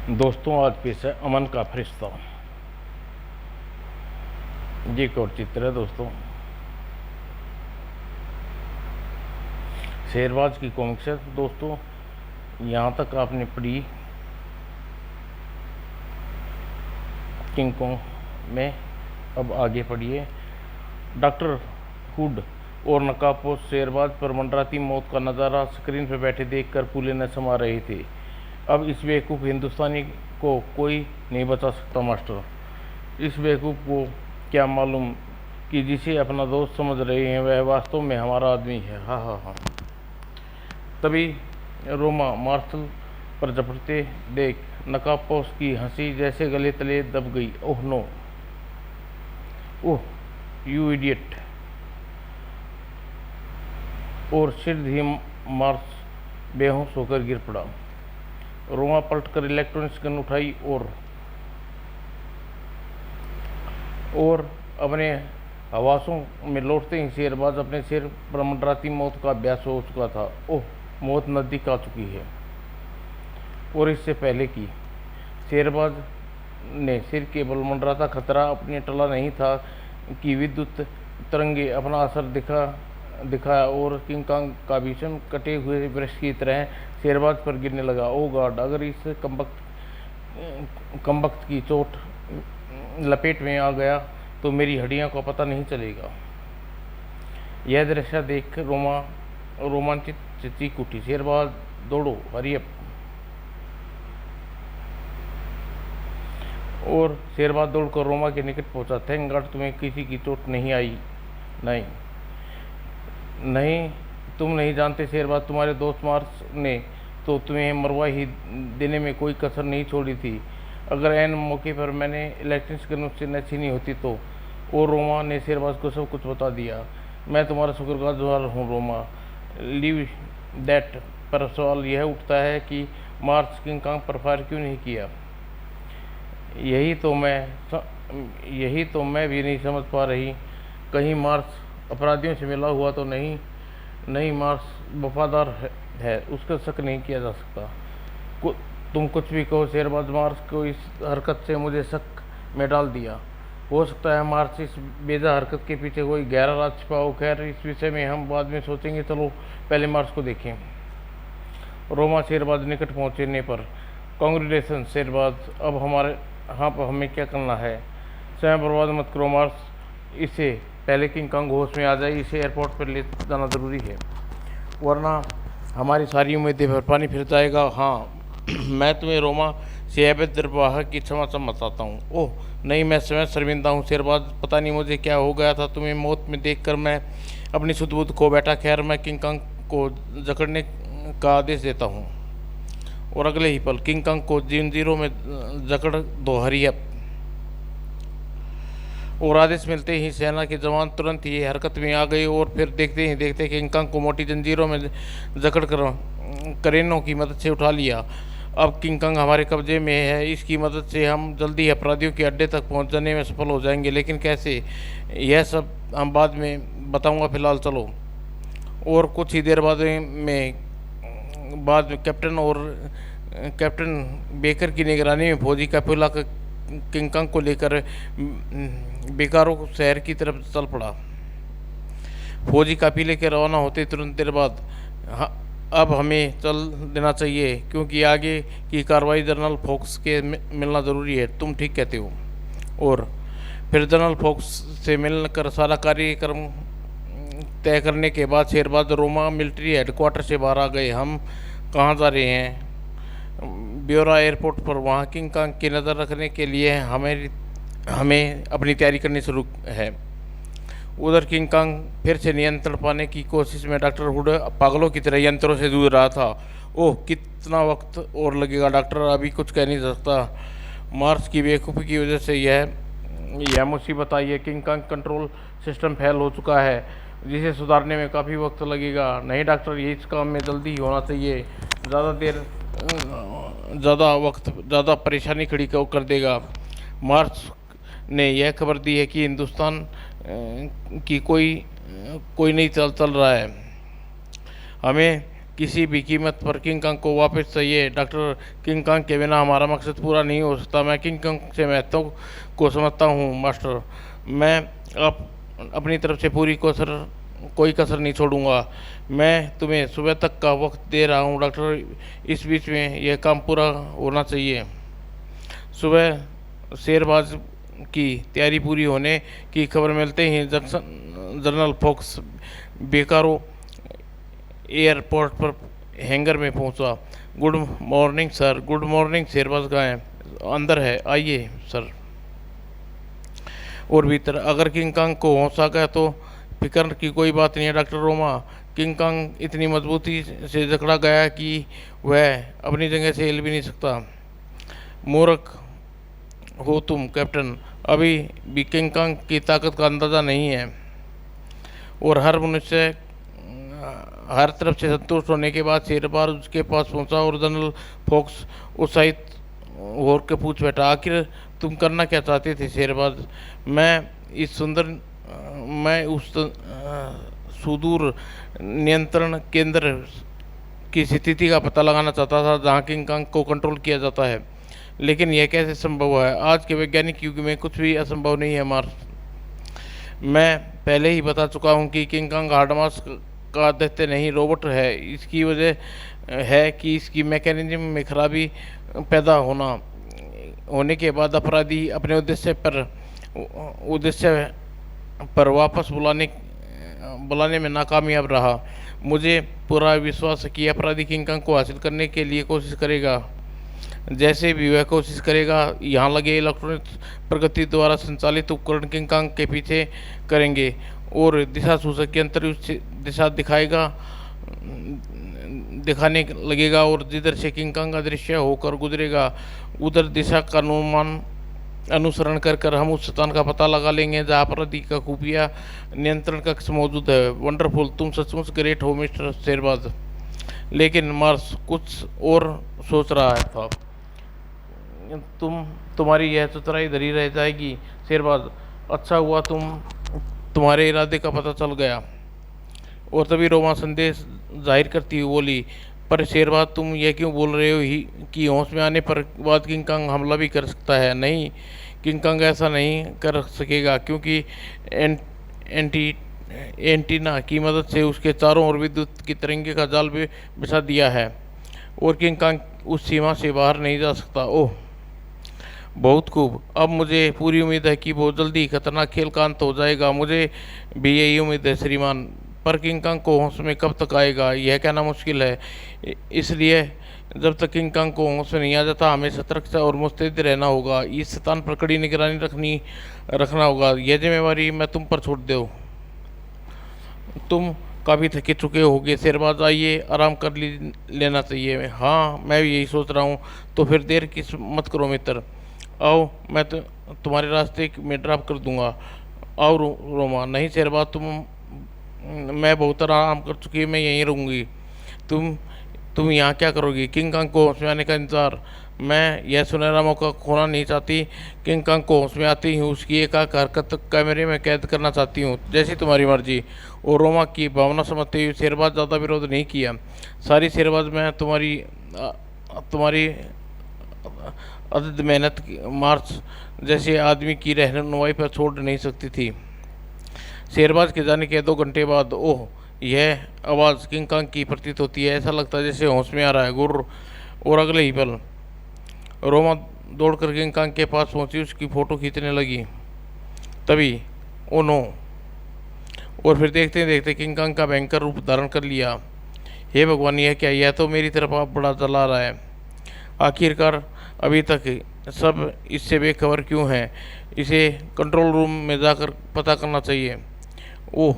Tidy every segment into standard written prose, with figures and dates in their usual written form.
दोस्तों, आज पेश है अमन का फरिश्ता। ये एक और चित्र है दोस्तों, शेरबाज की कॉमिक्स है दोस्तों। यहाँ तक आपने पढ़ी किंग कॉन्ग में, अब आगे पढ़िए। डॉक्टर हुड और नकाबपोश शेरबाज पर मंडराती मौत का नज़ारा स्क्रीन पर बैठे देखकर फूले न समा रहे थे। अब इस बेवकूफ़ हिंदुस्तानी को कोई नहीं बचा सकता मास्टर। इस बेवकूफ़ को क्या मालूम कि जिसे अपना दोस्त समझ रहे हैं वह वास्तव में हमारा आदमी है। हाँ हाँ हाँ। तभी रोमा मार्शल पर झपटते देख नकाबपोश की हंसी जैसे गले तले दब गई। Oh no, oh you idiot. और शीघ्र ही मार्श बेहोश होकर गिर पड़ा। रोमा पलटकर इलेक्ट्रॉनिक्स गन उठाई और अपने हवासों में लौटते ही शेरबाज अपने सिर पर मंडराती मौत का अभ्यास हो चुका था। ओह, मौत नज़दीक आ चुकी है। और इससे पहले कि शेरबाज ने सिर के बल मंडराता खतरा अपने टला नहीं था कि विद्युत तरंगे अपना असर दिखाया और किंग कांग का भीषण कटे हुए वृक्ष की तरह शेरबाज पर गिरने लगा। ओ गॉड, अगर इस कमबख्त की चोट लपेट में आ गया तो मेरी हड्डियों का पता नहीं चलेगा। यह दृश्य देख रोमांचित चीख उठी, शेरबाज दौड़ो, हरी अप। और शेरबाज दौड़कर रोमा के निकट पहुंचा। थैंक गॉड तुम्हें किसी की चोट नहीं आई। नहीं नहीं, तुम नहीं जानते शेरबाज, तुम्हारे दोस्त मार्स ने तो तुम्हें मरवा ही देने में कोई कसर नहीं छोड़ी थी। अगर एन मौके पर मैंने इलेक्ट्रिक गन से न छीनी होती तो। और रोमा ने शेरबाज को सब कुछ बता दिया। मैं तुम्हारा शुक्रगुजार हूँ रोमा, लीव दैट। पर सवाल यह उठता है कि मार्स किंग कांग पर फायर क्यों नहीं किया। यही तो मैं भी नहीं समझ पा रही। कहीं मार्स अपराधियों से मिला हुआ तो नहीं। नहीं, मार्स वफादार है, उसका शक नहीं किया जा सकता। तुम कुछ भी कहो शेरबाज, मार्स को इस हरकत से मुझे शक में डाल दिया। हो सकता है मार्स इस बेजा हरकत के पीछे कोई गहरा राज छिपा हो। खैर, इस विषय में हम बाद में सोचेंगे। चलो पहले मार्स को देखें। रोमा शेरबाज निकट पहुंचने पर, कांग्रेचुलेशन शेरबाज, अब हमें क्या करना है। समय बर्बाद मत करो मार्स, इसे पहले किंग कांग होश में आ जाए इसे एयरपोर्ट पर ले जाना ज़रूरी है, वरना हमारी सारी उम्मीदें पर पानी फिर जाएगा। हाँ मैं तुम्हें रोमा से अवैध निर्वाह की क्षमा चाहता हूँ। ओह नहीं, मैं स्वयं शर्मिंदा हूँ शेरबाज, पता नहीं मुझे क्या हो गया था। तुम्हें मौत में देखकर मैं अपनी सुध बुध खो बैठा। खैर, मैं किंग कांग को जकड़ने का आदेश देता हूँ। और अगले ही पल किंग कांग को जंजीरों में जकड़ दो, हरी अप। और आदेश मिलते ही सेना के जवान तुरंत ही हरकत में आ गए और फिर देखते ही देखते किंग कांग को मोटी जंजीरों में जकड़ कर करेनों की मदद से उठा लिया। अब किंग कांग हमारे कब्जे में है, इसकी मदद से हम जल्दी अपराधियों के अड्डे तक पहुंच जाने में सफल हो जाएंगे। लेकिन कैसे, यह सब हम बाद में बताऊंगा, फिलहाल चलो। और कुछ ही देर बाद कैप्टन बेकर की निगरानी में फौजी काफिला किंग कांग को लेकर बेकारों शहर की तरफ चल पड़ा। फौजी काफिले के रवाना होते तुरंत देर बाद अब हमें चल देना चाहिए, क्योंकि आगे की कार्रवाई जनरल फोक्स के मिलना ज़रूरी है। तुम ठीक कहते हो। और फिर जनरल फोक्स से मिलकर सारा कार्यक्रम तय करने के बाद शेरबाज रोमा मिलिट्री हेडक्वार्टर से बाहर आ गए। हम कहाँ जा रहे हैं। ब्योरा एयरपोर्ट पर, वहाँ किंग कांग की नज़र रखने के लिए हमें अपनी तैयारी करनी शुरू है। उधर किंग कांग फिर से नियंत्रण पाने की कोशिश में डॉक्टर हुड पागलों की तरह यंत्रों से जूझ रहा था। ओह, कितना वक्त और लगेगा डॉक्टर, अभी कुछ कह नहीं सकता। मार्स की बेवकूफ़ी की वजह से यह मुसीबत आई है। King Kong control system fail हो चुका है, जिसे सुधारने में काफ़ी वक्त लगेगा। नहीं डॉक्टर, ये इस काम में जल्दी होना चाहिए। ज़्यादा परेशानी खड़ी कर देगा। मार्स ने यह खबर दी है कि हिंदुस्तान की कोई नहीं चल रहा है। हमें किसी भी कीमत पर किंग कांग को वापस चाहिए। डॉक्टर, किंग कांग के बिना हमारा मकसद पूरा नहीं हो सकता। मैं किंग कांग से महत्व को समझता हूँ मास्टर। मैं आप अपनी तरफ से कोई कसर नहीं छोड़ूंगा। मैं तुम्हें सुबह तक का वक्त दे रहा हूँ डॉक्टर, इस बीच में यह काम पूरा होना चाहिए। सुबह शेरबाज की तैयारी पूरी होने की खबर मिलते ही जनरल फोक्स बेकारो एयरपोर्ट पर हैंगर में पहुंचा। Good morning sir. Good morning. Sherbaz कहाँ है? अंदर है, आइए सर। और भीतर, अगर किंग कांग को होश आ गया तो फिक्र की कोई बात नहीं है डॉक्टर रोमा। किंग कांग इतनी मजबूती से जकड़ा गया है कि वह अपनी जगह से हिल भी नहीं सकता। मूर्ख हो तुम कैप्टन, अभी भी किंग कांग की ताकत का अंदाज़ा नहीं है। और हर मनुष्य हर तरफ से संतुष्ट होने के बाद शेरबाज उसके पास पहुंचा और जनरल फोक्स उत्साहित होकर के पूछ बैठा, आखिर तुम करना क्या चाहते थे शेरबाज? मैं उस सुदूर नियंत्रण केंद्र की स्थिति का पता लगाना चाहता था जहाँ किंग कांग को कंट्रोल किया जाता है। लेकिन यह कैसे संभव है? आज के वैज्ञानिक युग में कुछ भी असंभव नहीं है मार्स। मैं पहले ही बता चुका हूँ कि किंग कांग हार्डमास का दैत्य नहीं, रोबोट है। इसकी वजह है कि इसकी मैकेनिज्म में खराबी पैदा होने के बाद अपराधी अपने उद्देश्य पर वापस बुलाने में नाकामयाब रहा। मुझे पूरा विश्वास है कि अपराधी किंग कांग को हासिल करने के लिए कोशिश करेगा। जैसे भी वह कोशिश करेगा, यहाँ लगे इलेक्ट्रॉनिक प्रगति द्वारा संचालित उपकरण किंग कांग के पीछे करेंगे और दिशा सूचक यंत्र दिशा दिखाने लगेगा और जिधर से किंग कांग अदृश्य होकर गुजरेगा उधर दिशा का अनुसरण कर हम उस स्थान का पता लगा लेंगे जहाँ अपराधी का खुफिया नियंत्रण कक्ष मौजूद है। वंडरफुल, तुम सचमुच ग्रेट हो मिस्टर शेरबाज। लेकिन मार्स कुछ और सोच रहा है था। तुम्हारी यह चतुराई धरी रह जाएगी शेरबाज। अच्छा हुआ तुम्हारे इरादे का पता चल गया। और तभी रोमा संदेश जाहिर करती हुई बोली, पर शेरबाज तुम यह क्यों बोल रहे हो कि होश में आने पर बाद किंग कांग हमला भी कर सकता है? नहीं, किंग कांग ऐसा नहीं कर सकेगा क्योंकि एंटीना की मदद से उसके चारों ओर विद्युत की तरंगे का जाल भी बिछा दिया है और किंग कांग उस सीमा से बाहर नहीं जा सकता। ओह, बहुत खूब। अब मुझे पूरी उम्मीद है कि बहुत जल्दी खतरनाक खेल का अंत हो जाएगा। मुझे भी यही उम्मीद है श्रीमान, पर किंग कांग को होश में कब तक आएगा यह कहना मुश्किल है। इसलिए जब तक किंग कांग को होश में नहीं आ जाता हमें सतर्क और मुस्तैद रहना होगा। इस स्थान पर कड़ी निगरानी रखना होगा। यह जिम्मेवारी मैं तुम पर छोड़ दो। तुम काफ़ी थके चुके होगे शेरबाज, आइए आराम कर लेना चाहिए। हाँ, मैं भी यही सोच रहा हूँ। तो फिर देर किस मत करो मित्र, आओ मैं तुम्हारे रास्ते में ड्रॉप कर दूंगा। आओ रोमा। नहीं शेरबाज, मैं बहुत आराम कर चुकी, मैं यहीं रहूँगी। तुम यहाँ क्या करोगी? किंग कांग को होश में आने का इंतज़ार। मैं यह सुनहरा मौका खोना नहीं चाहती। किंग कांग को होश में आती हूँ उसकी एक हरकत कैमरे में कैद करना चाहती हूँ। जैसी तुम्हारी मर्जी। और रोमा की भावना समझते हुए शेरबाज ज़्यादा विरोध नहीं किया। सारी शेरबाज मैं तुम्हारी अदद मेहनत मार्च जैसे आदमी की रहनुमाई पर छोड़ नहीं सकती थी। शेरबाज के जाने के 2 घंटे बाद ओह, यह आवाज़ किंग कांग की प्रतीत होती है। ऐसा लगता है जैसे होश में आ रहा है। गुर्र। और अगले ही पल रोमा दौड़कर किंग कांग के पास पहुंची, उसकी फ़ोटो खींचने लगी। तभी ओ नो! और फिर देखते देखते किंग कांग का भयंकर रूप धारण कर लिया। हे भगवान, यह क्या? यह तो मेरी तरफ आप बड़ा चला रहा है। आखिरकार अभी तक सब इससे बेखबर क्यों हैं? इसे कंट्रोल रूम में जाकर पता करना चाहिए। ओह,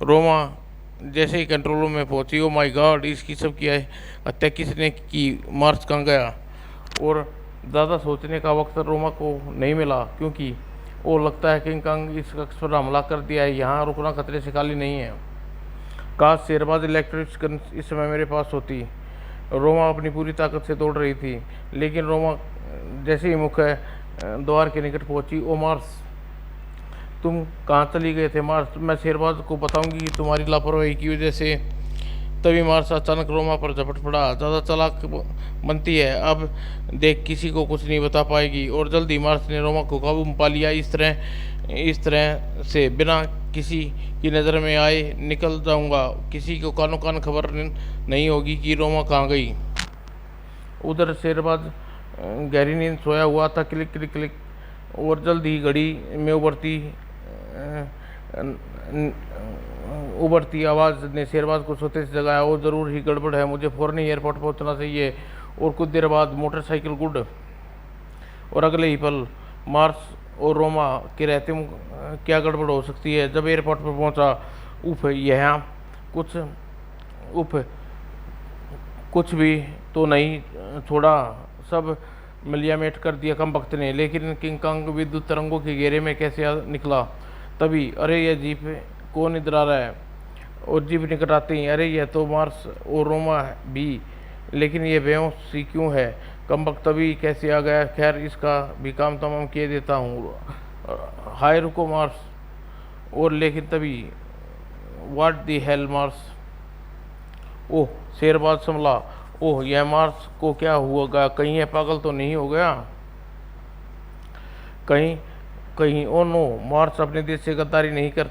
रोमा जैसे ही कंट्रोल रूम में पहुंची, ओ माय गॉड, इसकी सब की हत्या किसने की? मार्स कहाँ गया? और ज़्यादा सोचने का वक्त रोमा को नहीं मिला क्योंकि वो लगता है किंग कांग इस कक्ष पर हमला कर दिया है। यहाँ रुकना खतरे से खाली नहीं है। काश शेरबाज इलेक्ट्रिक गन इस समय मेरे पास होती। रोमा अपनी पूरी ताकत से दौड़ रही थी, लेकिन रोमा जैसे ही मुख्य द्वार के निकट पहुंची, ओ मार्स, तुम कहाँ चली गए थे? मार्स, मैं शेरबाज को बताऊंगी कि तुम्हारी लापरवाही की वजह से तभी मार्स अचानक रोमा पर झपट पड़ा। ज़्यादा चालाक बनती है, अब देख किसी को कुछ नहीं बता पाएगी। और जल्द ही मार्स ने रोमा को काबू में पा लिया। इस तरह से बिना किसी की नज़र में आए निकल जाऊंगा। किसी को कानो कान खबर नहीं होगी कि रोमा कहाँ गई। उधर शेरबाज गहरी नींद सोया हुआ था। क्लिक क्लिक क्लिक, और जल्द ही घड़ी में उभरती आवाज़ ने शेरबाज को सोते से जगाया। और ज़रूर ही गड़बड़ है, मुझे फ़ौरन एयरपोर्ट पहुंचना चाहिए। और कुछ देर बाद मोटरसाइकिल गुड, और अगले ही पल मार्स और रोमा के रहते क्या गड़बड़ हो सकती है। जब एयरपोर्ट पर पहुंचा, उफ, यहाँ कुछ उफ कुछ भी तो नहीं छोड़ा, सब मिलियामेट कर दिया कम वक्त ने। लेकिन किंग कांग विद्युत तरंगों के घेरे में कैसे निकला। तभी अरे यह जीप कौन इधर आ रहा है। और जीप निकट आते ही अरे यह तो मार्स और रोमा भी, लेकिन ये बेहोश सी क्यों है। कम वक्त तभी कैसे आ गया। खैर, इसका भी काम तमाम किए देता हूँ। हाय रुको मार्स। और लेकिन तभी व्हाट दी हेल मार्स। ओह, शेरबाज संभला। ओह, यह मार्स को क्या हुआ। कहीं यह पागल तो नहीं हो गया। कहीं कहीं ओ नो, मार्स अपने देश से गद्दारी नहीं कर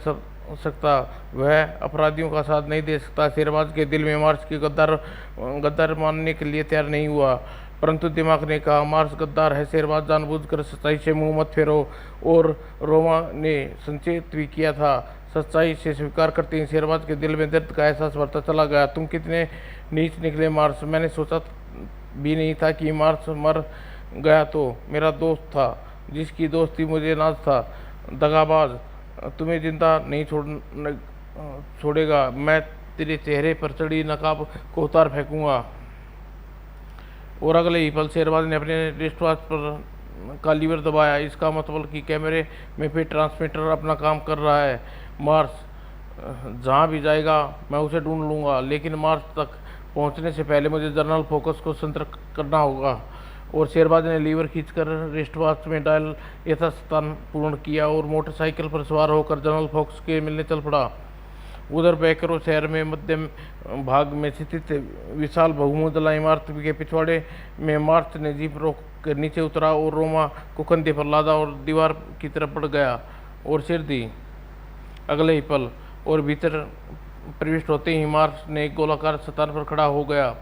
सकता। वह अपराधियों का साथ नहीं दे सकता। शेरबाज के दिल में मार्स की गद्दार मानने के लिए तैयार नहीं हुआ, परंतु दिमाग ने कहा मार्स गद्दार है। शेरबाज जानबूझकर सच्चाई से मुंह मत फेरो। और रोमा ने संचेत भी किया था। सच्चाई से स्वीकार करते ही शेरबाज के दिल में दर्द का एहसास बढ़ता चला गया। तुम कितने नीच निकले मार्स। मैंने सोचा भी नहीं था कि मार्स मर गया तो मेरा दोस्त था, जिसकी दोस्ती मुझे नाज था। दगाबाज, तुम्हें जिंदा नहीं छोड़ेगा। मैं तेरे चेहरे पर चढ़ी नकाब को उतार फेंकूंगा। और अगले ही पल शेरबाज ने अपने रिस्ट वॉच पर का लीवर दबाया। इसका मतलब कि कैमरे में फिर ट्रांसमीटर अपना काम कर रहा है। मार्स जहाँ भी जाएगा मैं उसे ढूंढ लूँगा, लेकिन मार्स तक पहुँचने से पहले मुझे जनरल फोकस को संतर्क करना होगा। और शेरबाज ने लीवर खींचकर रिस्ट वॉच में डायल यथास्थान पूर्ण किया और मोटरसाइकिल पर सवार होकर जनरल फोकस के मिलने चल पड़ा। उधर बैकरो शहर में मध्यम भाग में स्थित विशाल बहुमंजिला इमारत के पिछवाड़े में मार्च ने जीप रोक कर नीचे उतरा और रोमा को कंधे पर लादा और दीवार की तरफ बढ़ गया और सिर दी। अगले ही पल और भीतर प्रविष्ट होते ही मार्च ने एक गोलाकार स्थान पर खड़ा हो गया।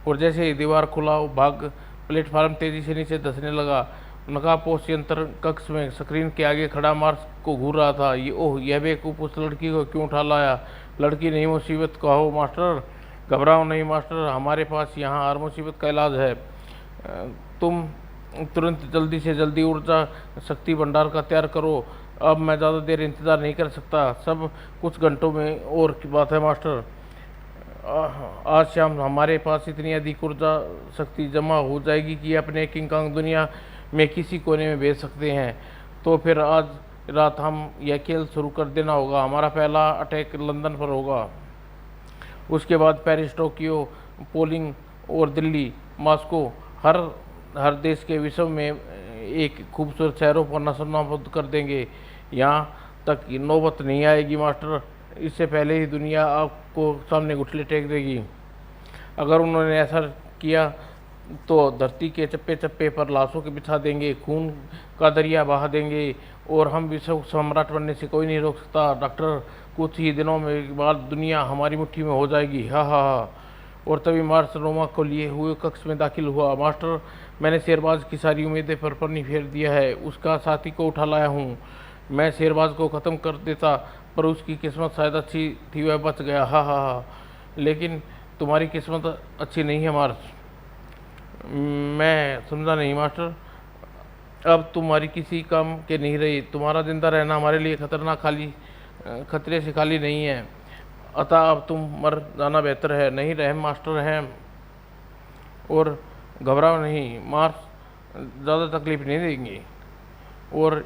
और जैसे ही दीवार खुला, भाग प्लेटफार्म तेजी से नीचे धंसने लगा। नकाबपोश यंत्र कक्ष में स्क्रीन के आगे खड़ा मार्स को घूर रहा था। यह बेवकूफ़ उस लड़की को क्यों उठा लाया। लड़की नहीं, मुसीबत कहो मास्टर। घबराओ नहीं मास्टर, हमारे पास यहाँ हर मुसीबत का इलाज है। तुम तुरंत जल्दी से जल्दी ऊर्जा शक्ति भंडार का तैयार करो। अब मैं ज़्यादा देर इंतज़ार नहीं कर सकता। सब कुछ घंटों में और की बात है मास्टर। आज शाम हमारे पास इतनी अधिक ऊर्जा शक्ति जमा हो जाएगी कि अपने किंग कांग दुनिया में किसी कोने में भेज सकते हैं। तो फिर आज रात हम यह खेल शुरू कर देना होगा। हमारा पहला अटैक लंदन पर होगा, उसके बाद पेरिस, टोक्यो, पोलिंग और दिल्ली, मॉस्को, हर देश के विश्व में एक खूबसूरत शहरों पर नस्लनाबूद कर देंगे। यहाँ तक नौबत नहीं आएगी मास्टर, इससे पहले ही दुनिया आपको सामने घुटने टेक देगी। अगर उन्होंने ऐसा किया तो धरती के चप्पे चप्पे पर लाशों के बिछा देंगे, खून का दरिया बहा देंगे और हम विश्व सम्राट बनने से कोई नहीं रोक सकता। डॉक्टर, कुछ ही दिनों में बाद दुनिया हमारी मुट्ठी में हो जाएगी। हा हा हा। और तभी मार्स रोमा को लिए हुए कक्ष में दाखिल हुआ। मास्टर, मैंने शेरबाज की सारी उम्मीदें पर पन्नी फेर दिया है। उसका साथी को उठा लाया हूँ। मैं शेरबाज को ख़त्म कर देता, पर उसकी किस्मत शायद अच्छी थी, वह बच गया। हा हा हा। लेकिन तुम्हारी किस्मत अच्छी नहीं है मार्स। मैं समझा नहीं मास्टर। अब तुम्हारी किसी काम के नहीं रही। तुम्हारा जिंदा रहना हमारे लिए खतरे से खाली नहीं है। अतः अब तुम मर जाना बेहतर है। नहीं रहम मास्टर हैं। और घबराओ नहीं, मार्स ज़्यादा तकलीफ नहीं देंगे। और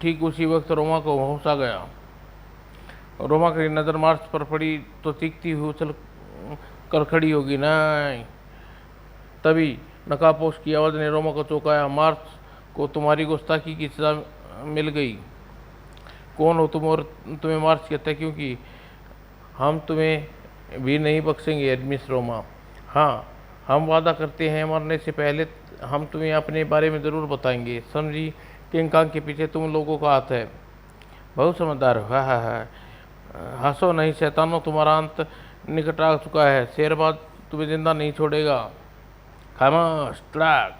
ठीक उसी वक्त रोमा को होश आ गया। रोमा की नज़र मार्स पर पड़ी तो चीखती हुई उछल कर खड़ी होगी। नहीं। तभी नकाबपोश की आवाज़ ने रोमा को चौंकाया। मार्स को तुम्हारी गुस्ताखी की सजा मिल गई। कौन हो तुम और तुम्हें मार्स कहते हैं? क्योंकि हम तुम्हें भी नहीं बख्शेंगे मिस रोमा। हाँ, हम वादा करते हैं मरने से पहले हम तुम्हें अपने बारे में ज़रूर बताएंगे। समझी, किंग कांग के पीछे तुम लोगों का हाथ है। बहुत समझदार हो। हाँ हाँ हाँ, हंसो नहीं शैतानों, तुम्हारा अंत निकट आ चुका है। शेरबाज तुम्हें जिंदा नहीं छोड़ेगा। खामोश ट्रैक।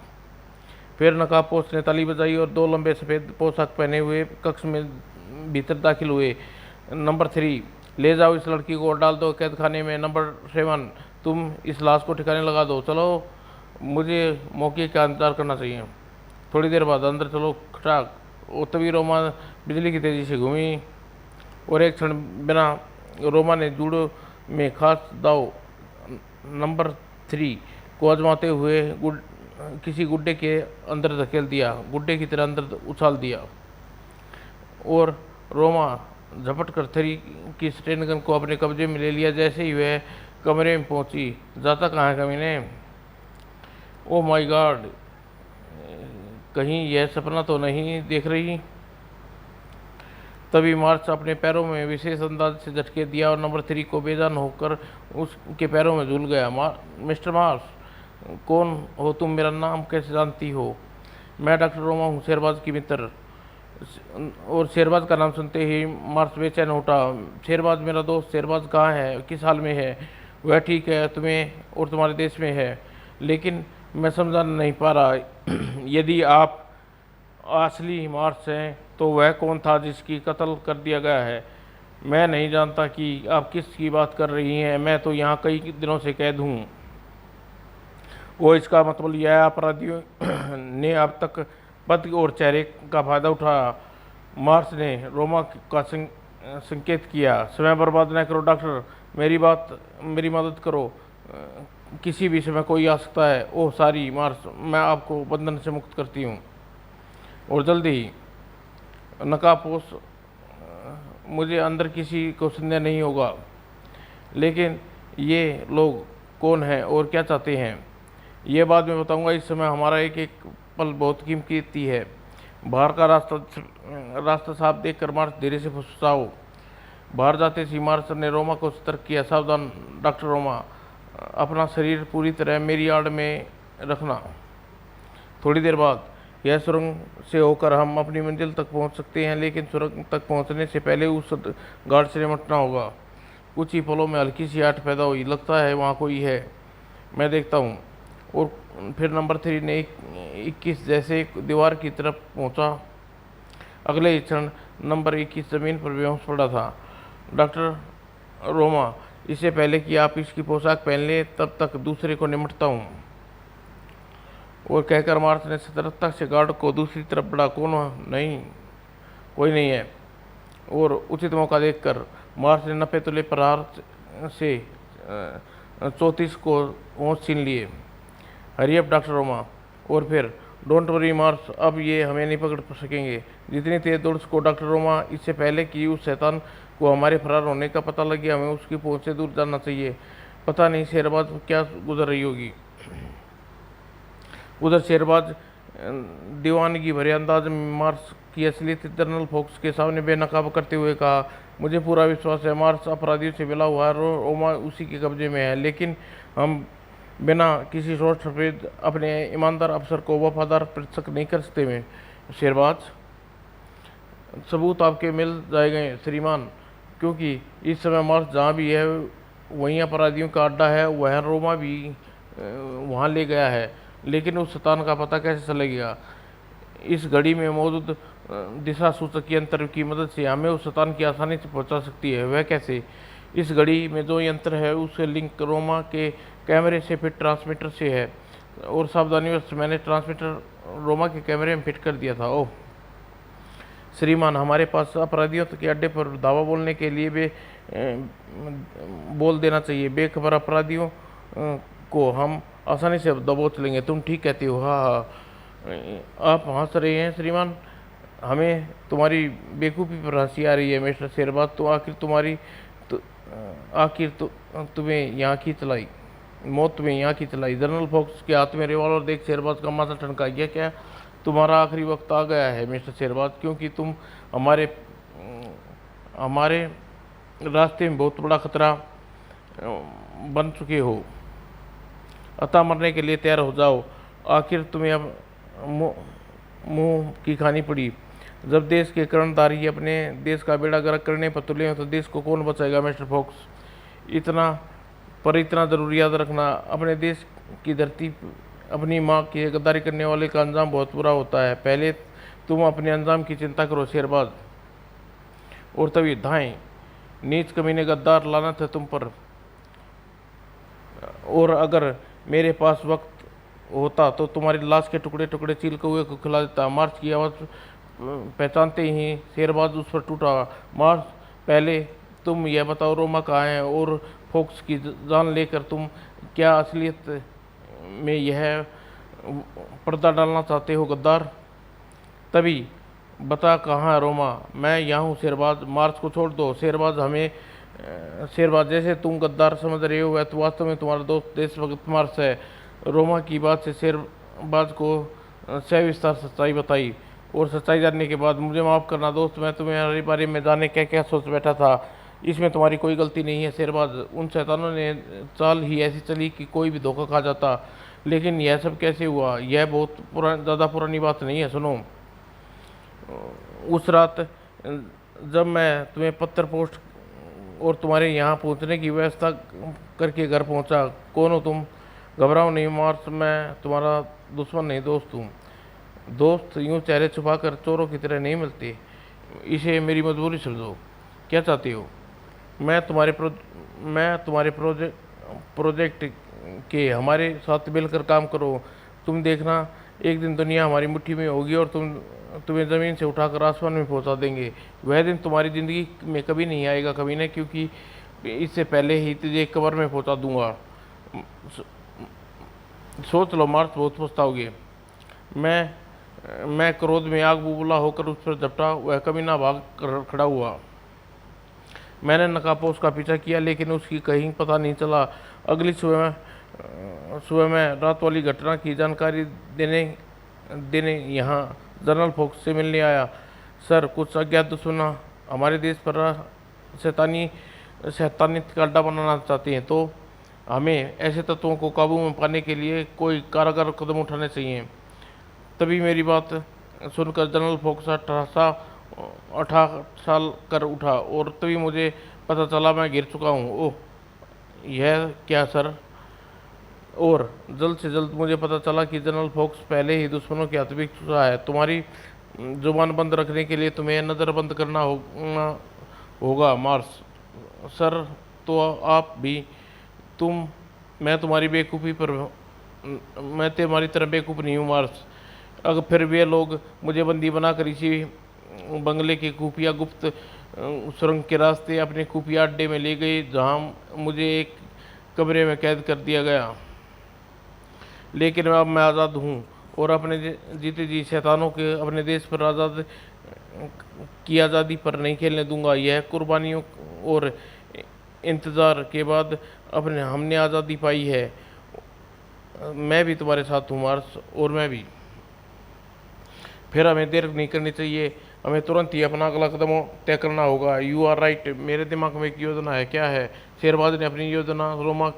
फिर नकाबपोश ने ताली बजाई और दो लंबे सफ़ेद पोशाक पहने हुए कक्ष में भीतर दाखिल हुए। नंबर 3, ले जाओ इस लड़की को और डाल दो कैद खाने में। नंबर 7, तुम इस लाश को ठिकाने लगा दो। चलो, मुझे मौके का इंतजार करना चाहिए। थोड़ी देर बाद अंदर चलो खटाक। वो तभी रोमा बिजली की तेज़ी से घूमी और एक क्षण बिना रोमा ने जूडो में खास दाव नंबर 3 को आजमाते हुए किसी गुड्डे के अंदर धकेल दिया, गुड्डे की तरह अंदर उछाल दिया और रोमा झपट कर 3 की स्टेन गन को अपने कब्जे में ले लिया। जैसे ही वह कमरे में पहुंची, जाता कहाँ है कमीने? ओ माय गॉड, कहीं यह सपना तो नहीं देख रही? तभी मार्च अपने पैरों में विशेष अंदाज से झटके दिया और नंबर 3 को बेजान होकर उसके पैरों में झूल गया। मिस्टर मार्स, कौन हो तुम? मेरा नाम कैसे जानती हो? मैं डॉक्टर रोमा हूँ, शेरबाज की मित्र। और शेरबाज का नाम सुनते ही मार्स बेचैन उठा। शेरबाज मेरा दोस्त, शेरबाज कहाँ है, किस हाल में है? वह ठीक है, तुम्हें और तुम्हारे देश में है, लेकिन मैं समझा नहीं पा रहा। यदि आप असली मार्स हैं तो वह कौन था जिसकी कत्ल कर दिया गया है? मैं नहीं जानता कि आप किस की बात कर रही हैं। मैं तो यहाँ कई दिनों से कैद हूँ। वो इसका मतलब यह है अपराधियों ने अब तक पद और चेहरे का फायदा उठाया। मार्स ने रोमा का संकेत किया। समय बर्बाद न करो डॉक्टर, मेरी मदद करो। किसी भी समय कोई आ सकता है। ओह सॉरी मार्स, मैं आपको बंधन से मुक्त करती हूँ और जल्दी ही। नकाबपोश, मुझे अंदर किसी को संदेह नहीं होगा, लेकिन ये लोग कौन हैं और क्या चाहते हैं ये बाद में बताऊंगा। इस समय हमारा एक एक पल बहुत कीमती है। बाहर का रास्ता साफ देखकर मार्च धीरे से फुसफुसाओ। बाहर जाते सी मार्च ने रोमा को सतर्क किया। सावधान डॉक्टर रोमा, अपना शरीर पूरी तरह मेरी आड़ में रखना। थोड़ी देर बाद यह सुरंग से होकर हम अपनी मंजिल तक पहुंच सकते हैं, लेकिन सुरंग तक पहुंचने से पहले उस गार्ड से निपटना होगा। कुछ ही पलों में हल्की सी आठ पैदा हुई। लगता है वहाँ कोई है, मैं देखता हूँ। और फिर नंबर 3 ने 21 जैसे दीवार की तरफ पहुँचा। अगले ही क्षण नंबर 21 जमीन पर बेहोश पड़ा था। डॉक्टर रोमा, इससे पहले कि आप इसकी पोशाक पहन ले तब तक दूसरे को निपटता हूँ। और कहकर मार्च ने सतर्कता से गार्ड को दूसरी तरफ बढ़ा। नहीं, कोई नहीं है। और उचित मौका देखकर मार्च ने 90 तुले प्रहार से 34 को होश छीन लिए। Hurry up doctor Roma. और फिर डोंट वरी मार्च, अब ये हमें नहीं पकड़ सकेंगे। जितनी तेज दौड़ सको डॉक्टर रोमा, इससे पहले कि उस शैतान को हमारे फरार होने का पता लगे हमें उसकी पहुंच से दूर जाना चाहिए। पता नहीं शेरबाज क्या गुजर रही होगी। उधर शेरबाज दीवानगी भरे अंदाज में मार्स की असलियत जनरल फोक्स के सामने बेनकाब करते हुए कहा, मुझे पूरा विश्वास है मार्स अपराधियों से मिला हुआ है, रोमा उसी के कब्जे में है, लेकिन हम बिना किसी सोच सफेद अपने ईमानदार अफसर को वफादार पृथक नहीं कर सकते। में शेरबाज, सबूत आपके मिल जाएंगे श्रीमान, क्योंकि इस समय मार्स जहाँ भी है वहीं अपराधियों का अड्डा है। वह रोमा भी वहाँ ले गया है, लेकिन उस शैतान का पता कैसे चलेगा? इस घड़ी में मौजूद दिशा सूचक यंत्र की मदद से हमें उस शैतान की आसानी से पहुंचा सकती है। वह कैसे? इस घड़ी में जो यंत्र है उससे लिंक रोमा के कैमरे से फिट ट्रांसमीटर से है, और सावधानीवश मैंने ट्रांसमीटर रोमा के कैमरे में फिट कर दिया था। ओह श्रीमान, हमारे पास अपराधियों के अड्डे पर दावा बोलने के लिए भी बोल देना चाहिए। बेखबर अपराधियों को हम आसानी से दबोच लेंगे। तुम ठीक कहती हो। हाँ हाँ, आप हंस रहे हैं श्रीमान, हमें तुम्हारी बेवकूफ़ी पर हंसी आ रही है। मिस्टर शेरबाज, तो आखिर तुम्हें यहाँ की चलाई, मौत तुम्हें यहाँ की चलाई। जनरल फोक्स के हाथ में रिवॉल्वर देख शेरबाज का माथा ठनका गया। क्या तुम्हारा आखिरी वक्त आ गया है मिस्टर शेरबाज? क्योंकि तुम हमारे रास्ते में बहुत बड़ा खतरा बन चुके हो, अतः मरने के लिए तैयार हो जाओ। आखिर तुम्हें अब मुंह की खानी पड़ी। जब देश के कर्णधारी अपने देश का बेड़ा गर्क करने पर तुले हो तो देश को कौन बचाएगा मिस्टर फॉक्स। इतना ज़रूर याद रखना, अपने देश की धरती अपनी माँ की गद्दारी करने वाले का अंजाम बहुत बुरा होता है। पहले तुम अपने अंजाम की चिंता करो शेरबाज। और तभी धाएं, नीच कमीने गद्दार, लानत है तुम पर। और अगर मेरे पास वक्त होता तो तुम्हारी लाश के टुकड़े टुकड़े चील कौए को खिला देता। मार्च की आवाज़ पहचानते ही शेरबाज उस पर टूटा। मार्च, पहले तुम यह बताओ रोमा कहाँ है, और फोक्स की जान लेकर तुम क्या असलियत में यह पर्दा डालना चाहते हो गद्दार। तभी, बता कहाँ है रोमा। मैं यहाँ हूँ शेरबाज। मार्च को छोड़ दो शेरबाज, जैसे तुम गद्दार समझ रहे हो वह तो वास्तव में तुम्हारा दोस्त देशभक्त मार्च है। रोमा की बात से शेरबाज को सविस्तार सच्चाई बताई। और सच्चाई जानने के बाद, मुझे माफ़ करना दोस्त, मैं तुम्हारे बारे में जाने क्या क्या सोच बैठा था। इसमें तुम्हारी कोई गलती नहीं है शेरबाज। उन शैतानों ने चाल ही ऐसी चली कि कोई भी धोखा खा जाता। लेकिन यह सब कैसे हुआ, यह बहुत ज़्यादा पुरानी बात नहीं है। सुनो, उस रात जब मैं तुम्हें पत्र पोस्ट और तुम्हारे यहाँ पहुँचने की व्यवस्था करके घर पहुँचा, कौन हो तुम। घबराओ नहीं मार्स, मैं तुम्हारा दुश्मन नहीं, दोस्त हूँ। दोस्त यूँ चेहरे छुपाकर चोरों की तरह नहीं मिलते। इसे मेरी मजबूरी समझो। क्या चाहती हो। मैं तुम्हारे प्रोजेक्ट के हमारे साथ मिलकर काम करो। तुम देखना, एक दिन दुनिया हमारी मुट्ठी में होगी और तुम्हें ज़मीन से उठाकर आसमान में पहुंचा देंगे। वह दिन तुम्हारी ज़िंदगी में कभी नहीं आएगा, कभी नहीं, क्योंकि इससे पहले ही तुझे कब्र में पहुंचा दूंगा। सोच लो मार्च, बहुत पछताओगे। मैं क्रोध में आग बुबूला होकर उस पर झपटा। वह कमीना भाग कर खड़ा हुआ। मैंने नकाबपोश का पीछा किया, लेकिन उसकी कहीं पता नहीं चला। अगली सुबह में रात वाली घटना की जानकारी देने यहाँ जनरल फोक्स से मिलने आया। सर, कुछ अज्ञात दुश्मन हमारे देश पर शैतानी का अड्डा बनाना चाहते हैं, तो हमें ऐसे तत्वों को काबू में पाने के लिए कोई कारगर कदम उठाने चाहिए। तभी मेरी बात सुनकर जनरल फोक्स 18 साल कर उठा, और तभी मुझे पता चला मैं गिर चुका हूँ। ओह, यह क्या सर। और जल्द से जल्द मुझे पता चला कि जनरल फोक्स पहले ही दुश्मनों के हाथ बिक चुका है। तुम्हारी जुबान बंद रखने के लिए तुम्हें नज़र बंद करना होगा मार्स। सर, तो आप भी मैं तुम्हारी तरह बेवकूफ़ नहीं हूँ मार्स। अगर फिर वे लोग मुझे बंदी बनाकर इसी बंगले के खुफिया गुप्त सुरंग के रास्ते अपने खुफिया अड्डे में ले गए, जहाँ मुझे एक कमरे में कैद कर दिया गया। लेकिन अब मैं आज़ाद हूँ और अपने जीते जी शैतानों के अपने देश पर आज़ादी पर नहीं खेलने दूंगा। यह कुर्बानियों और इंतज़ार के बाद हमने आज़ादी पाई है। मैं भी तुम्हारे साथ हूँ मार्स, और मैं भी। फिर हमें देर नहीं करनी चाहिए, हमें तुरंत ही अपना अगला कदम तय करना होगा। यू आर राइट, मेरे दिमाग में एक योजना है। क्या है। शेरबाज ने अपनी योजना रोमा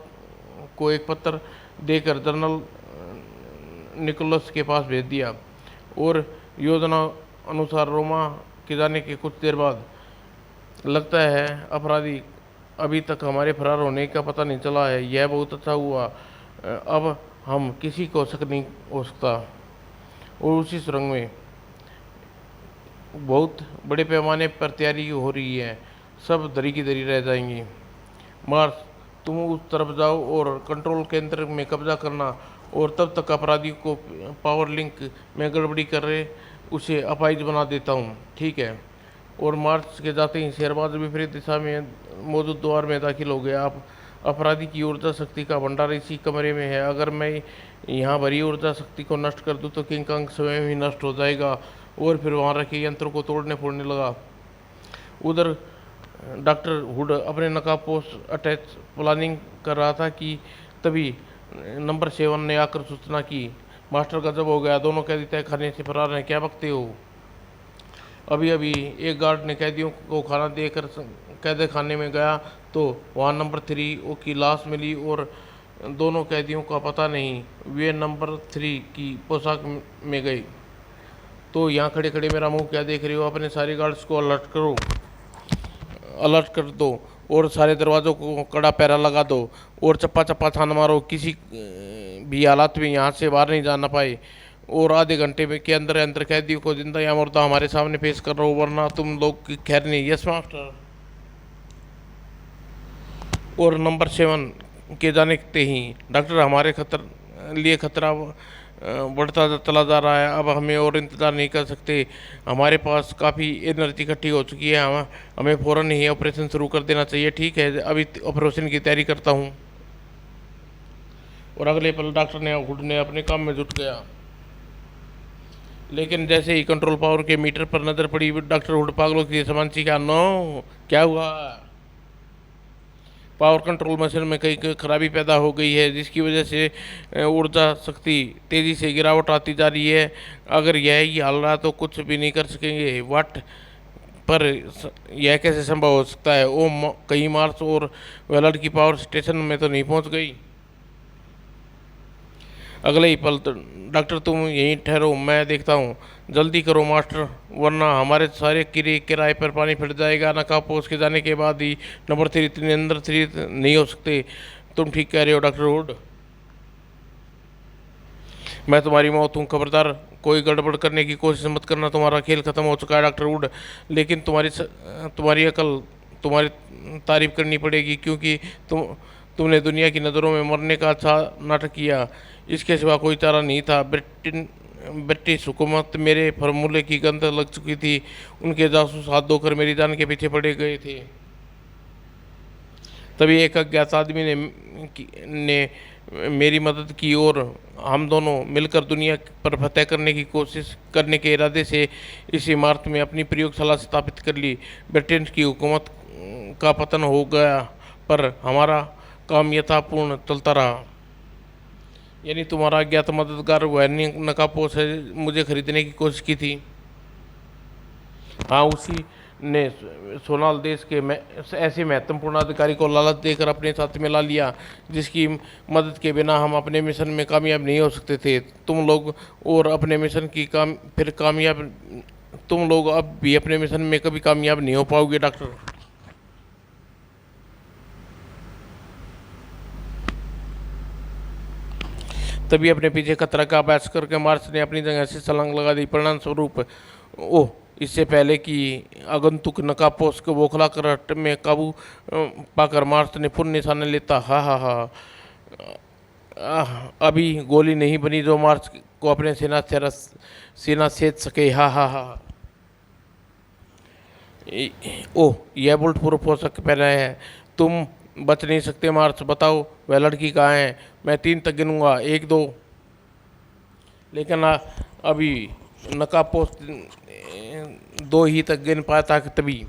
को एक पत्र देकर जनरल निकोलस के पास भेज दिया, और योजना अनुसार रोमा के जाने के कुछ देर बाद, लगता है अपराधी अभी तक हमारे फरार होने का पता नहीं चला है। यह बहुत अच्छा हुआ। अब हम किसी को शक नहीं हो सकता। और उसी सुरंग में बहुत बड़े पैमाने पर तैयारी हो रही है। सब दरी की दरी रह जाएंगी। मार्स, तुम उस तरफ जाओ और कंट्रोल केंद्र में कब्जा करना, और तब तक अपराधी को पावर लिंक में गड़बड़ी कर रहे उसे अपाहिज बना देता हूँ, ठीक है। और मार्च के जाते ही शेरबाज विपरीत दिशा में मौजूद द्वार में दाखिल हो गया। अपराधी की ऊर्जा शक्ति का भंडार इसी कमरे में है। अगर मैं यहाँ भरी ऊर्जा शक्ति को नष्ट कर दूँ तो किंग कांग स्वयं ही नष्ट हो जाएगा। और फिर वहाँ रखे यंत्र को तोड़ने फोड़ने लगा। उधर डॉक्टर हुड अपने नकाबपोश अटैच प्लानिंग कर रहा था कि तभी नंबर 7 ने आकर सूचना की। मास्टर गजब हो गया, दोनों कैदी तय खाने से फरार हैं। क्या बकते हो। अभी अभी एक गार्ड ने कैदियों को खाना देकर कैद खाने में गया तो वहाँ नंबर 3 की लाश मिली और दोनों कैदियों का पता नहीं। वे नंबर 3 की पोशाक में गए। तो यहाँ खड़े खड़े मेरा मुंह क्या देख रहे हो? अपने सारे गार्ड्स को अलर्ट कर दो और सारे दरवाज़ों को कड़ा पहरा लगा दो और चप्पा चप्पा छान मारो, किसी भी हालात में यहाँ से बाहर नहीं जाना पाए। और आधे घंटे में के अंदर अंदर कैदियों को जिंदा या मुर्दा हमारे सामने पेश कर रहा हो, वरना तुम लोग की खैर नहीं। Yes master. और नंबर 7 के जाने ते ही डॉक्टर, हमारे लिए खतरा बढ़ता चला जा रहा है। अब हमें और इंतज़ार नहीं कर सकते। हमारे पास काफ़ी एनर्जी इकट्ठी हो चुकी है। हमें फ़ौरन ही ऑपरेशन शुरू कर देना चाहिए। ठीक है, अभी ऑपरेशन की तैयारी करता हूँ। और अगले पल डॉक्टर ने घुटने अपने काम में जुट गया। लेकिन जैसे ही कंट्रोल पावर के मीटर पर नज़र पड़ी, डॉक्टर हुड पागलों की समान चीखा, नो, क्या हुआ? पावर कंट्रोल मशीन में कई खराबी पैदा हो गई है, जिसकी वजह से ऊर्जा शक्ति तेज़ी से गिरावट आती जा रही है। अगर यही हाल रहा तो कुछ भी नहीं कर सकेंगे। वाट पर यह कैसे संभव हो सकता है? ओ, कहीं मार्स और वेलर की पावर स्टेशन में तो नहीं पहुंच गई? अगले ही पल डॉक्टर, तुम यहीं ठहरो, मैं देखता हूँ। जल्दी करो मास्टर, वरना हमारे सारे किराए पर पानी फिर जाएगा। नकाबपोश के जाने के बाद ही नंबर 3 अंदर 3 नहीं हो सकते। तुम ठीक कह रहे हो डॉक्टर वुड, मैं तुम्हारी मौत हूँ। खबरदार कोई गड़बड़ करने की कोशिश मत करना, तुम्हारा खेल खत्म हो चुका है डॉक्टर वुड। लेकिन तुम्हारी अकल, तुम्हारी तारीफ करनी पड़ेगी, क्योंकि तुमने दुनिया की नज़रों में मरने का अच्छा नाटक किया। इसके सिवा कोई चारा नहीं था। ब्रिटिश हुकूमत मेरे फार्मूले की गंध लग चुकी थी। उनके जासूस हाथ धोकर मेरी जान के पीछे पड़े गए थे। तभी एक अज्ञात आदमी ने मेरी मदद की और हम दोनों मिलकर दुनिया पर फतह करने की कोशिश करने के इरादे से इस इमारत में अपनी प्रयोगशाला स्थापित कर ली। ब्रिटेन की हुकूमत का पतन हो गया, पर हमारा काम यथापूर्ण चलता रहा। यानी तुम्हारा अज्ञात मददगार वह नकाबपोश है मुझे खरीदने की कोशिश की थी? हाँ, उसी ने सोनाल देश के ऐसे महत्वपूर्ण अधिकारी को लालच देकर अपने साथ मिला लिया, जिसकी मदद के बिना हम अपने मिशन में कामयाब नहीं हो सकते थे। तुम लोग और अपने मिशन की कामयाब तुम लोग अब भी अपने मिशन में कभी कामयाब नहीं हो पाओगे डॉक्टर। तभी अपने पीछे खतरा का अभ्यास करके मार्स ने अपनी जगह से छलांग लगा दी। परिणाम स्वरूप ओह, इससे पहले कि आगंतुक नकाबपोश को बौखला कर हट में काबू पाकर मार्स ने पुनः निशाने लेता। हा हा हा, अभी गोली नहीं बनी जो मार्स को अपने सीना सेध सके। हा हा हा। ओह, यह बुलेट प्रूफ पोशाक पहना है, तुम बच नहीं सकते मार्स। बताओ वह लड़की कहाँ है? मैं 3 तक गिनूंगा, 1 2। लेकिन अभी नकाबपोश 2 ही तक गिन पाया था कि तभी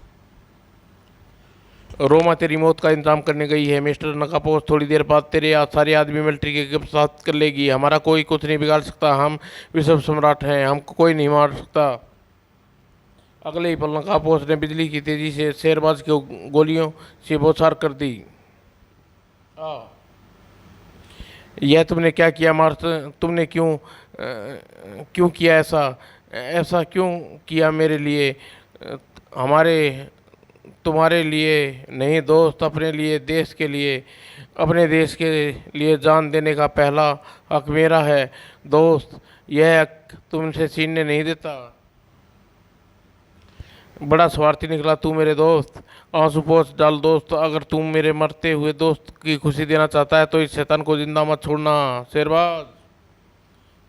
रोमा तेरी मौत का इंतजाम करने गई है। मिस्टर नकाबपोश, थोड़ी देर बाद तेरे सारे आदमी मिलिट्री के साथ कर लेगी। हमारा कोई कुछ नहीं बिगाड़ सकता। हम विश्व सम्राट हैं, हमको कोई नहीं मार सकता। अगले ही पल नकाबपोश ने बिजली की तेजी से शेरबाज की गोलियों से बौछार कर दी। यह तुमने क्या किया मार्स? तुमने क्यों किया ऐसा क्यों किया मेरे लिए? हमारे तुम्हारे लिए नहीं दोस्त, अपने लिए, देश के लिए। अपने देश के लिए जान देने का पहला हक मेरा है दोस्त। यह हक तुमसे छीनने नहीं देता। बड़ा स्वार्थी निकला तू मेरे दोस्त। आंसू पोंछ डाल दोस्त। अगर तुम मेरे मरते हुए दोस्त की खुशी देना चाहता है तो इस शैतान को जिंदा मत छोड़ना शेरबाज।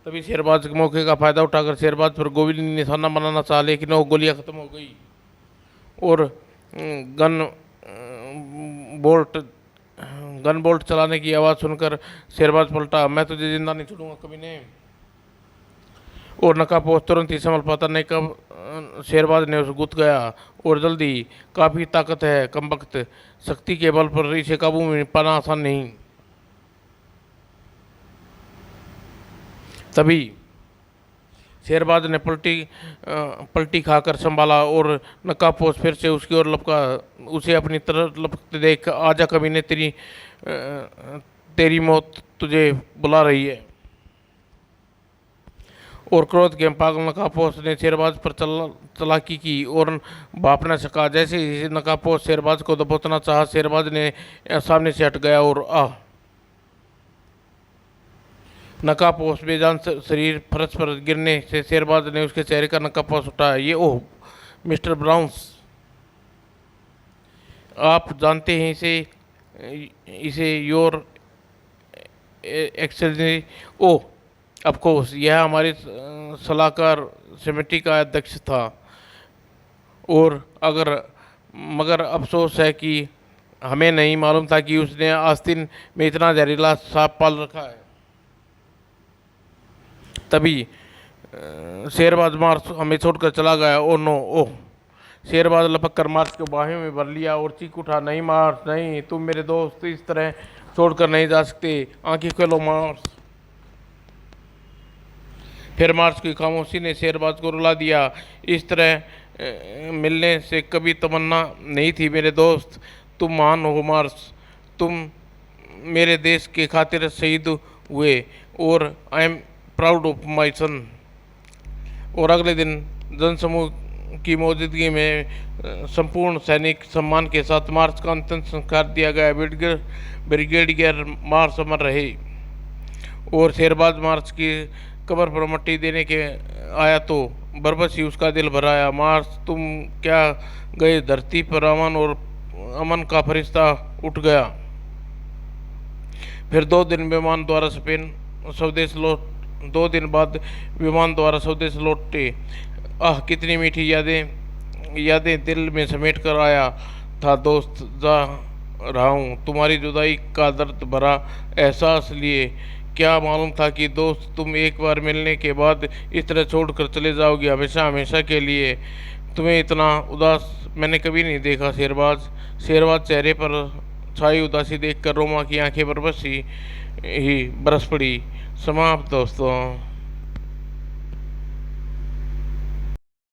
तभी शेरबाज के मौके का फायदा उठाकर शेरबाज पर गोली निशाना बनाना चाहा, लेकिन वो गोलियां खत्म हो गई और गन बोल्ट चलाने की आवाज़ सुनकर शेरबाज पलटा। मैं तुझे जिंदा नहीं छोड़ूंगा कभी नहीं। और नकाबपोश तुरंत ही संभल पाता नहीं कब शेरबाज ने उसे गुथ गया। और जल्दी, काफ़ी ताकत है कमबख्त, शक्ति के बल पर इसे काबू में पाना आसान नहीं। तभी शेरबाज ने पलटी खाकर संभाला और नकाबपोश फिर से उसकी ओर लपका। उसे अपनी तरफ लपकते देख, आजा कमीने, तेरी मौत तुझे बुला रही है। और क्रोध के पागल नकाबपोश ने शेरबाज पर चालाकी की और भाप न सका। जैसे ही नकाबपोश शेरबाज को दबोचना चाहा, शेरबाज ने सामने से हट गया और नकाबपोश बेजान शरीर फर्श पर गिरने से शेरबाज ने उसके चेहरे का नकाबपोश उठाया। ये ओह मिस्टर ब्राउन्स, आप जानते हैं इसे your excellency. Oh of course, यह हमारे सलाहकार समिति का अध्यक्ष था। और मगर अफसोस है कि हमें नहीं मालूम था कि उसने आस्तीन में इतना जहरीला सांप पाल रखा है। तभी शेरबाज मार्स हमें छोड़कर चला गया। ओ नो, ओह! शेरबाज लपक कर मार्स को बाहों में भर लिया और चीख उठा, नहीं मार्स, नहीं, तुम मेरे दोस्त इस तरह छोड़कर नहीं जा सकते। आंखें खोलो मार्स। फिर मार्स की खामोशी ने शेरबाज को रुला दिया। इस तरह मिलने से कभी तमन्ना नहीं थी मेरे दोस्त। तुम महान हो मार्स, तुम मेरे देश के खातिर शहीद हुए और I am proud of my son. और अगले दिन जनसमूह की मौजूदगी में संपूर्ण सैनिक सम्मान के साथ मार्च का अंतिम संस्कार दिया गया। ब्रिगेडियर मार्च अमर रहे। और शेरबाज मार्च की कब्र पर मट्टी देने के आया तो बरबस ही उसका दिल भराया। मार्च, तुम क्या गए? धरती पर अमन का फरिश्ता उठ गया। फिर 2 दिन विमान द्वारा दो दिन बाद विमान द्वारा स्वदेश लौटे। आह, कितनी मीठी यादें दिल में समेट कर आया था दोस्त। जा रहा हूँ तुम्हारी जुदाई का दर्द भरा एहसास लिए। क्या मालूम था कि दोस्त, तुम एक बार मिलने के बाद इस तरह छोड़कर चले जाओगे, हमेशा हमेशा के लिए। तुम्हें इतना उदास मैंने कभी नहीं देखा शेरबाज चेहरे पर छाई उदासी देखकर रोमा की आंखें बरस ही बरस पड़ी। समाप्त दोस्तों।